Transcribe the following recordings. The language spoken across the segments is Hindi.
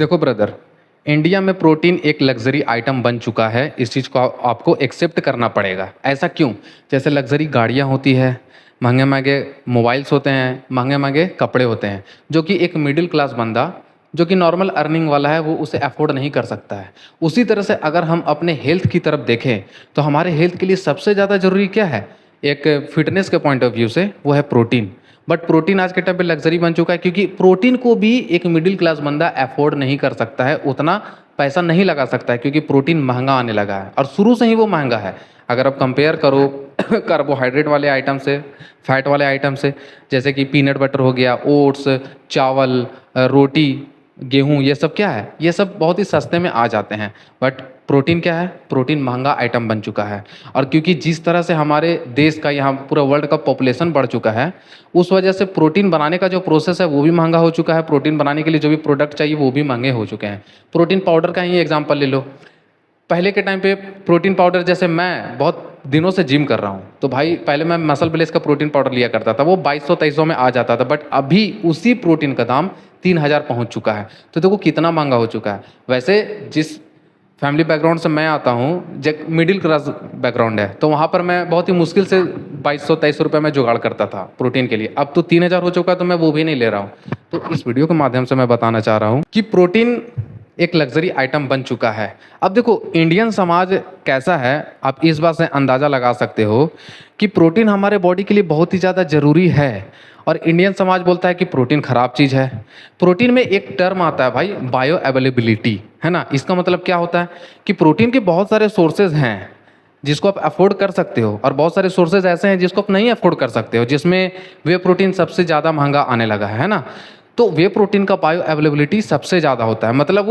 देखो ब्रदर, इंडिया में प्रोटीन एक लग्ज़री आइटम बन चुका है। इस चीज़ को आपको एक्सेप्ट करना पड़ेगा। ऐसा क्यों? जैसे लग्ज़री गाड़ियाँ होती है, महँगे-महँगे मोबाइल्स होते हैं, महँगे-महँगे कपड़े होते हैं, जो कि एक मिडिल क्लास बंदा, जो कि नॉर्मल अर्निंग वाला है, वो उसे अफ़ोर्ड नहीं कर सकता है। उसी तरह से अगर हम अपने हेल्थ की तरफ देखें, तो हमारे हेल्थ के लिए सबसे ज़्यादा ज़रूरी क्या है? एक फ़िटनेस के पॉइंट ऑफ व्यू से, वो है प्रोटीन। बट प्रोटीन आज के टाइम पे लग्ज़री बन चुका है, क्योंकि प्रोटीन को भी एक मिडिल क्लास बंदा अफ़ोर्ड नहीं कर सकता है, उतना पैसा नहीं लगा सकता है, क्योंकि प्रोटीन महँगा आने लगा है और शुरू से ही वो महँगा है। अगर आप कंपेयर करो कार्बोहाइड्रेट वाले आइटम से, फैट वाले आइटम से, जैसे कि पीनट बटर हो गया, ओट्स, चावल, रोटी, गेहूँ, ये सब क्या है? ये सब बहुत ही सस्ते में आ जाते हैं। बट प्रोटीन क्या है? प्रोटीन महँगा आइटम बन चुका है। और क्योंकि जिस तरह से हमारे देश का, यहाँ पूरा वर्ल्ड का पॉपुलेशन बढ़ चुका है, उस वजह से प्रोटीन बनाने का जो प्रोसेस है वो भी महँगा हो चुका है। प्रोटीन बनाने के लिए जो भी प्रोडक्ट चाहिए वो भी महँगे हो चुके हैं। प्रोटीन पाउडर का ही एग्ज़ाम्पल ले लो। पहले के टाइम पे प्रोटीन पाउडर, जैसे मैं बहुत दिनों से जिम कर रहा हूँ, तो भाई पहले मैं मसल ब्लेस का प्रोटीन पाउडर लिया करता था, वो 2200-2300 में आ जाता था। बट अभी उसी प्रोटीन का दाम 3000 पहुँच चुका है। तो देखो कितना महँगा हो चुका है। वैसे जिस फैमिली बैकग्राउंड से मैं आता हूँ, मिडिल क्लास बैकग्राउंड है, तो वहाँ पर मैं बहुत ही मुश्किल से 2200-2300 रुपये में जुगाड़ करता था प्रोटीन के लिए। अब तो 3000 हो चुका है, तो मैं वो भी नहीं ले रहा हूँ। तो इस वीडियो के माध्यम से मैं बताना चाह रहा हूँ कि प्रोटीन एक लग्जरी आइटम बन चुका है। अब देखो इंडियन समाज कैसा है, आप इस बात से अंदाज़ा लगा सकते हो कि प्रोटीन हमारे बॉडी के लिए बहुत ही ज़्यादा ज़रूरी है। और इंडियन समाज बोलता है कि प्रोटीन ख़राब चीज़ है। प्रोटीन में एक टर्म आता है भाई, बायो अवेलेबिलिटी, है ना। इसका मतलब क्या होता है कि प्रोटीन के बहुत सारे सोर्सेज हैं जिसको आप अफोर्ड कर सकते हो, और बहुत सारे सोर्सेज ऐसे हैं जिसको आप नहीं अफोर्ड कर सकते हो, जिसमें वे प्रोटीन सबसे ज़्यादा महंगा आने लगा है ना। तो वे प्रोटीन का बायो अवेलेबिलिटी सबसे ज़्यादा होता है, मतलब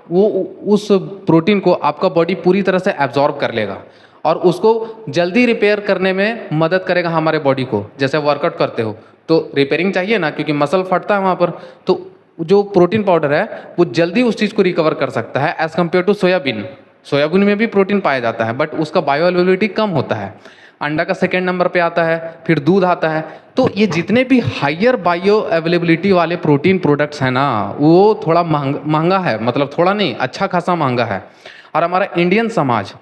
वो उस प्रोटीन को आपका बॉडी पूरी तरह से एब्जॉर्ब कर लेगा और उसको जल्दी रिपेयर करने में मदद करेगा हमारे बॉडी को। जैसे वर्कआउट करते हो तो रिपेयरिंग चाहिए ना, क्योंकि मसल फटता है वहाँ पर, तो जो प्रोटीन पाउडर है वो जल्दी उस चीज़ को रिकवर कर सकता है as compare to soybean. Soybean में भी प्रोटीन पाया जाता है, बट उसका बायो अवेलेबिलिटी कम होता है। अंडा का सेकेंड नंबर पे आता है, फिर दूध आता है। तो ये जितने भी हायर बायो अवेलेबिलिटी वाले प्रोटीन प्रोडक्ट्स हैं ना, वो थोड़ा महंगा है, मतलब थोड़ा नहीं, अच्छा खासा महंगा है। और हमारा इंडियन समाज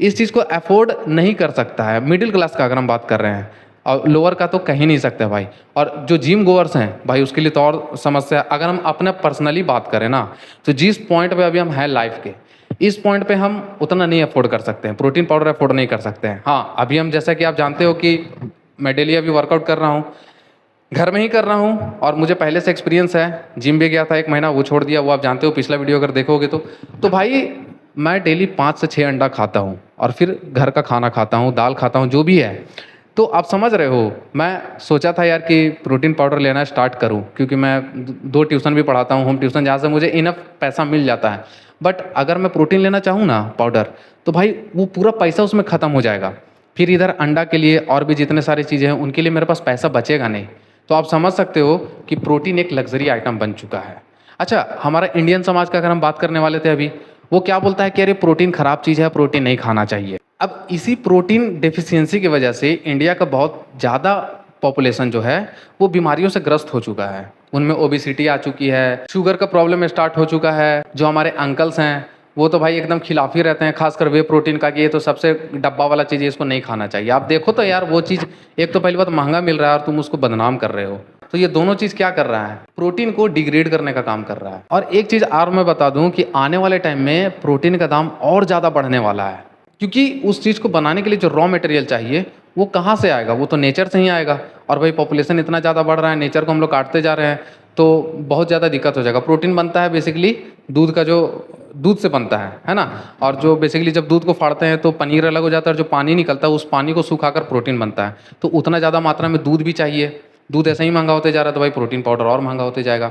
इस चीज़ को अफोर्ड नहीं कर सकता है। मिडिल क्लास का अगर हम बात कर रहे हैं, और लोअर का तो कहीं नहीं सकते भाई। और जो जिम गोअर्स हैं भाई, उसके लिए तो और समस्या। अगर हम अपने पर्सनली बात करें ना, तो जिस पॉइंट पे अभी हम हैं लाइफ के, इस पॉइंट पे हम उतना नहीं अफोर्ड कर सकते हैं, प्रोटीन पाउडर अफोर्ड नहीं कर सकते हैं। हाँ, अभी हम, जैसा कि आप जानते हो कि मैं डेली अभी वर्कआउट कर रहा हूँ, घर में ही कर रहा हूँ, और मुझे पहले से एक्सपीरियंस है। जिम भी गया था 1 महीना, वो छोड़ दिया, वो आप जानते हो, पिछला वीडियो अगर देखोगे तो भाई मैं डेली 5 से 6 अंडा खाता हूँ, और फिर घर का खाना खाता हूँ, दाल खाता हूँ, जो भी है। तो आप समझ रहे हो, मैं सोचा था यार कि प्रोटीन पाउडर लेना स्टार्ट करूं, क्योंकि मैं 2 ट्यूशन भी पढ़ाता हूं, होम ट्यूशन, जहाँ से मुझे इनफ पैसा मिल जाता है। बट अगर मैं प्रोटीन लेना चाहूँ ना पाउडर, तो भाई वो पूरा पैसा उसमें ख़त्म हो जाएगा। फिर इधर अंडा के लिए और भी जितने सारी चीज़ें हैं, उनके लिए मेरे पास पैसा बचेगा नहीं। तो आप समझ सकते हो कि प्रोटीन एक लग्जरी आइटम बन चुका है। अच्छा, हमारा इंडियन समाज का अगर हम बात करने वाले थे अभी, वो क्या बोलता है कि अरे प्रोटीन ख़राब चीज़ है, प्रोटीन नहीं खाना चाहिए। अब इसी प्रोटीन डेफिशिएंसी की वजह से इंडिया का बहुत ज़्यादा पॉपुलेशन जो है वो बीमारियों से ग्रस्त हो चुका है। उनमें ओबेसिटी आ चुकी है, शुगर का प्रॉब्लम स्टार्ट हो चुका है। जो हमारे अंकल्स हैं वो तो भाई एकदम खिलाफ ही रहते हैं, खासकर वे प्रोटीन का, कि ये तो सबसे डब्बा वाला चीज़ है, इसको नहीं खाना चाहिए। आप देखो तो यार, वो चीज़ एक तो पहली बात महंगा मिल रहा है, और तुम उसको बदनाम कर रहे हो। तो ये दोनों चीज़ क्या कर रहा है? प्रोटीन को डिग्रेड करने का काम कर रहा है। और एक चीज़ और मैं बता दूं कि आने वाले टाइम में प्रोटीन का दाम और ज़्यादा बढ़ने वाला है, क्योंकि उस चीज़ को बनाने के लिए जो रॉ मटेरियल चाहिए वो कहाँ से आएगा? वो तो नेचर से ही आएगा। और भाई पॉपुलेशन इतना ज़्यादा बढ़ रहा है, नेचर को हम लोग काटते जा रहे हैं, तो बहुत ज़्यादा दिक्कत हो जाएगा। प्रोटीन बनता है बेसिकली दूध का, जो दूध से बनता है ना। और जो बेसिकली जब दूध को फाड़ते हैं तो पनीर अलग हो जाता है, और जो पानी निकलता है उस पानी को सुखाकर प्रोटीन बनता है। तो उतना ज़्यादा मात्रा में दूध भी चाहिए। दूध ऐसा ही महंगा होते जा रहा है, तो भाई प्रोटीन पाउडर और महंगा होते जाएगा।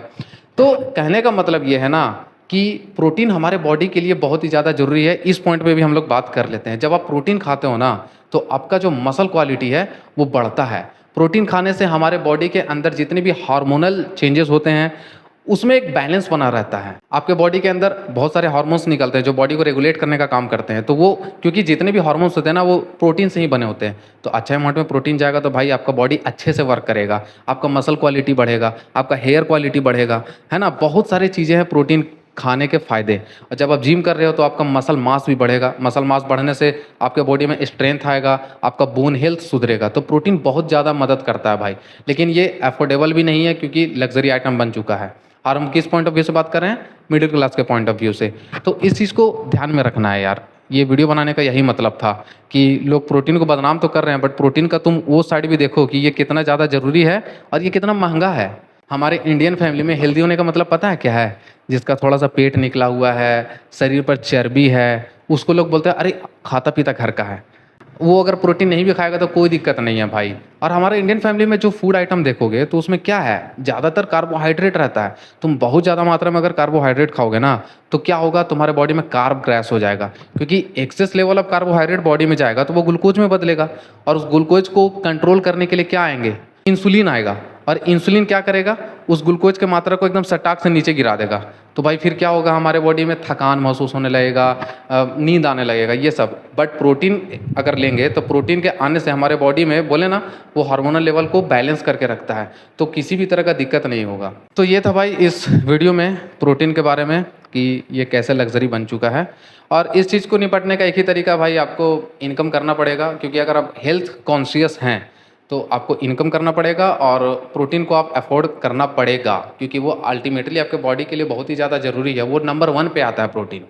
तो कहने का मतलब ये है ना कि प्रोटीन हमारे बॉडी के लिए बहुत ही ज़्यादा ज़रूरी है। इस पॉइंट पे भी हम लोग बात कर लेते हैं। जब आप प्रोटीन खाते हो ना, तो आपका जो मसल क्वालिटी है वो बढ़ता है। प्रोटीन खाने से हमारे बॉडी के अंदर जितने भी हार्मोनल चेंजेस होते हैं, उसमें एक बैलेंस बना रहता है। आपके बॉडी के अंदर बहुत सारे हार्मोन्स निकलते हैं जो बॉडी को रेगुलेट करने का काम करते हैं। तो वो, क्योंकि जितने भी हार्मोन्स होते हैं ना, वो प्रोटीन से ही बने होते हैं। तो अच्छा अमाउंट में प्रोटीन जाएगा तो भाई आपका बॉडी अच्छे से वर्क करेगा, आपका मसल क्वालिटी बढ़ेगा, आपका हेयर क्वालिटी बढ़ेगा, है ना। बहुत सारी चीज़ें हैं प्रोटीन खाने के फ़ायदे। और जब आप जिम कर रहे हो तो आपका मसल मास भी बढ़ेगा, मसल मास बढ़ने से आपके बॉडी में स्ट्रेंथ आएगा, आपका बोन हेल्थ सुधरेगा, तो प्रोटीन बहुत ज़्यादा मदद करता है भाई। लेकिन ये अफोर्डेबल भी नहीं है क्योंकि लग्ज़री आइटम बन चुका है। और हम किस पॉइंट ऑफ व्यू से बात कर रहे हैं? मिडिल क्लास के पॉइंट ऑफ व्यू से। तो इस चीज़ को ध्यान में रखना है यार। ये वीडियो बनाने का यही मतलब था कि लोग प्रोटीन को बदनाम तो कर रहे हैं, बट प्रोटीन का तुम वो साइड भी देखो कि ये कितना ज़्यादा ज़रूरी है और ये कितना महँगा है। हमारे इंडियन फैमिली में हेल्दी होने का मतलब पता है क्या है? जिसका थोड़ा-सा पेट निकला हुआ है, शरीर पर चर्बी है, उसको लोग बोलते हैं, "अरे! खाता-पीता घर का है।" वो अगर प्रोटीन नहीं भी खाएगा तो कोई दिक्कत नहीं है भाई। और हमारे इंडियन फैमिली में जो फूड आइटम देखोगे तो उसमें क्या है? ज़्यादातर कार्बोहाइड्रेट रहता है। तुम बहुत ज़्यादा मात्रा में अगर कार्बोहाइड्रेट खाओगे ना, तो क्या होगा, तुम्हारे बॉडी में कार्ब क्रैश हो जाएगा। क्योंकि excess level of carbohydrate body में जाएगा तो वो ग्लूकोज़ में बदलेगा और उस ग्लूकोज़ को कंट्रोल करने के लिए क्या आएँगे? इंसुलिन आएगा। और इंसुलिन क्या करेगा? उस ग्लूकोज़ की मात्रा को एकदम सटाक से नीचे गिरा देगा। तो भाई फिर क्या होगा, हमारे बॉडी में थकान महसूस होने लगेगा, नींद आने लगेगा, ये सब। बट प्रोटीन अगर लेंगे तो प्रोटीन के आने से हमारे बॉडी में बोले ना, वो हार्मोनल लेवल को बैलेंस करके रखता है, तो किसी भी तरह का दिक्कत नहीं होगा। तो ये था भाई इस वीडियो में प्रोटीन के बारे में कि ये कैसे लग्ज़री बन चुका है। और इस चीज़ को निपटने का एक ही तरीका भाई, आपको इनकम करना पड़ेगा। क्योंकि अगर आप हेल्थ कॉन्शियस हैं तो आपको इनकम करना पड़ेगा और प्रोटीन को आप अफ़ोर्ड करना पड़ेगा, क्योंकि वो अल्टीमेटली आपके बॉडी के लिए बहुत ही ज़्यादा ज़रूरी है। वो नंबर 1 पे आता है प्रोटीन।